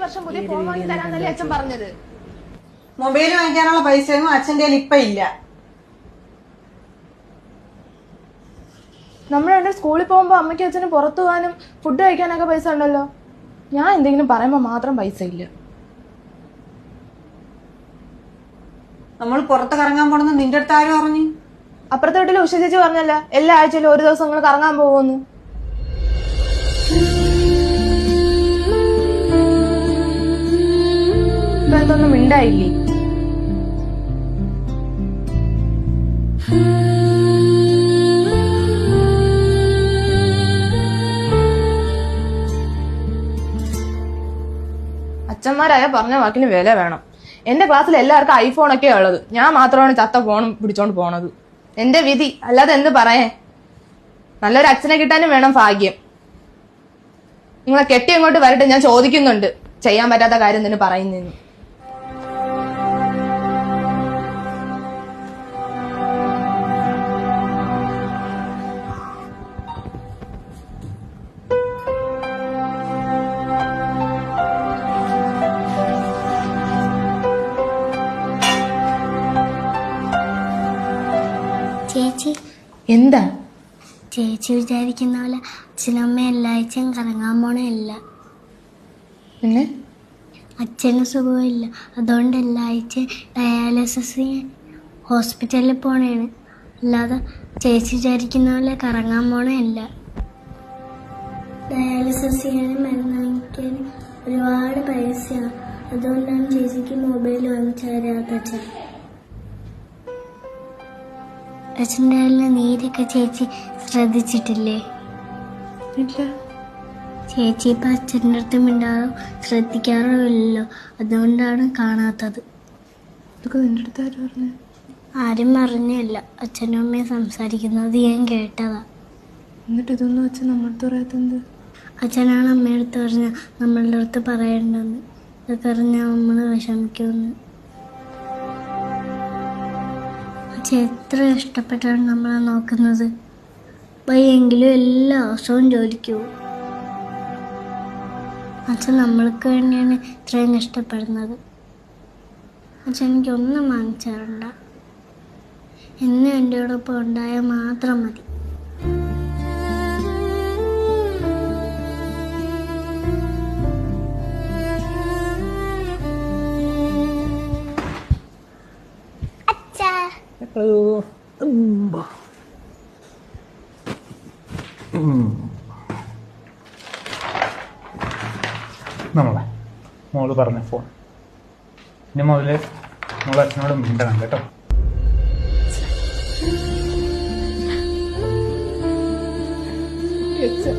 വർഷം പുതിയ ഫോൺ വാങ്ങി തരാന്നല്ലേ അച്ഛൻ പറഞ്ഞത്. മൊബൈൽ വാങ്ങിക്കാനുള്ള പൈസയൊന്നും അച്ഛൻ്റെ ഇപ്പൊ ഇല്ല. നമ്മളെ സ്കൂളിൽ പോകുമ്പോ അമ്മയ്ക്ക് അച്ഛന് പുറത്തു പോകാനും ഫുഡ് കഴിക്കാനൊക്കെ പൈസ ഉണ്ടല്ലോ. ഞാൻ എന്തെങ്കിലും പറയുമ്പോ മാത്രം പൈസ ഇല്ല. നമ്മൾ പുറത്ത് കറങ്ങാൻ പോണെന്ന് നിന്റെ അടുത്ത് ആരും പറഞ്ഞു? അപ്പുറത്തെ വീട്ടിൽ ഉഷ ചേച്ചി പറഞ്ഞല്ല എല്ലാ ആഴ്ചയിലും ഒരു ദിവസം നിങ്ങൾ കറങ്ങാൻ പോകുമെന്ന്. ഇപ്പൊ എന്തൊന്നും മിണ്ടായില്ലേ? അച്ഛന്മാരായ പറഞ്ഞ വാക്കിന് വില വേണം. എന്റെ ക്ലാസ്സിൽ എല്ലാവർക്കും ഐഫോണൊക്കെയാ ഉള്ളത്. ഞാൻ മാത്രമാണ് ചത്ത ഫോൺ പിടിച്ചോണ്ട് പോണത്. എന്റെ വിധി, അല്ലാതെ എന്ത് പറയേ. നല്ലൊരു അച്ഛനെ കിട്ടാനും വേണം ഭാഗ്യം. നിങ്ങളെ കെട്ടി അങ്ങോട്ട് വരട്ടെ, ഞാൻ ചോദിക്കുന്നുണ്ട്. ചെയ്യാൻ പറ്റാത്ത കാര്യം എന്തിനു പറയുന്നു? ചേച്ചി എന്താ ചേച്ചി വിചാരിക്കുന്ന പോലെ അച്ഛനമ്മ എല്ലാഴ്ചയും കറങ്ങാൻ പോണല്ല. പിന്നെ അച്ഛന് സുഖമില്ല, അതുകൊണ്ട് എല്ലാഴ്ചയും ഡയാലിസിസ് ഹോസ്പിറ്റലിൽ പോണേണ്. അല്ലാതെ ചേച്ചി വിചാരിക്കുന്ന പോലെ കറങ്ങാൻ പോണല്ല. ഡയാലിസിസ് ചെയ്യാനും മരുന്ന് വാങ്ങിക്കാനും ഒരുപാട് പൈസയാണ്. അതുകൊണ്ടാണ് ചേച്ചിക്ക് മൊബൈൽ വാങ്ങിച്ചു തരാത്ത അച്ഛൻ. അച്ഛൻ്റെ നീരൊക്കെ ചേച്ചി ശ്രദ്ധിച്ചിട്ടില്ലേ? ഇല്ല. ചേച്ചി ഇപ്പം അച്ഛൻ്റെ അടുത്ത് മിണ്ടാറും ശ്രദ്ധിക്കാറുമില്ലല്ലോ, അതുകൊണ്ടാണ് കാണാത്തത്. ഇതൊക്കെ നിന്റെ അടുത്ത് ആരും പറഞ്ഞു? ആരും പറഞ്ഞില്ല, അച്ഛനും അമ്മയും സംസാരിക്കുന്നത് ഞാൻ കേട്ടതാ. എന്നിട്ട് ഇതൊന്നും അച്ഛൻ നമ്മളടുത്ത് പറയാത്തത്? അച്ഛനാണ് അമ്മയടുത്ത് പറഞ്ഞ നമ്മളുടെ അടുത്ത് പറയണ്ടെന്ന്. ഇതൊക്കെ അറിഞ്ഞാൽ നമ്മൾ വിഷമിക്കുമെന്ന്. അച്ഛൻ എത്ര ഇഷ്ടപ്പെട്ടാണ് നമ്മളെ നോക്കുന്നത്. വയ്യെങ്കിലും എല്ലാ ദിവസവും ജോലിക്ക് പോകും. അച്ഛൻ നമ്മൾക്ക് വേണ്ടിയാണ് ഇത്രയും ഇഷ്ടപ്പെടുന്നത്. അച്ഛൻ എനിക്കൊന്നും വാങ്ങിച്ചു തരണ്ട, എന്നും എൻ്റെയോടൊപ്പം ഉണ്ടായാൽ മാത്രം മതി. നമ്മളെ മോള് പറഞ്ഞ ഫോൺ ഇനി മുതല് മോളെ അച്ഛനോട് മിണ്ടണം കേട്ടോ. അച്ഛൻ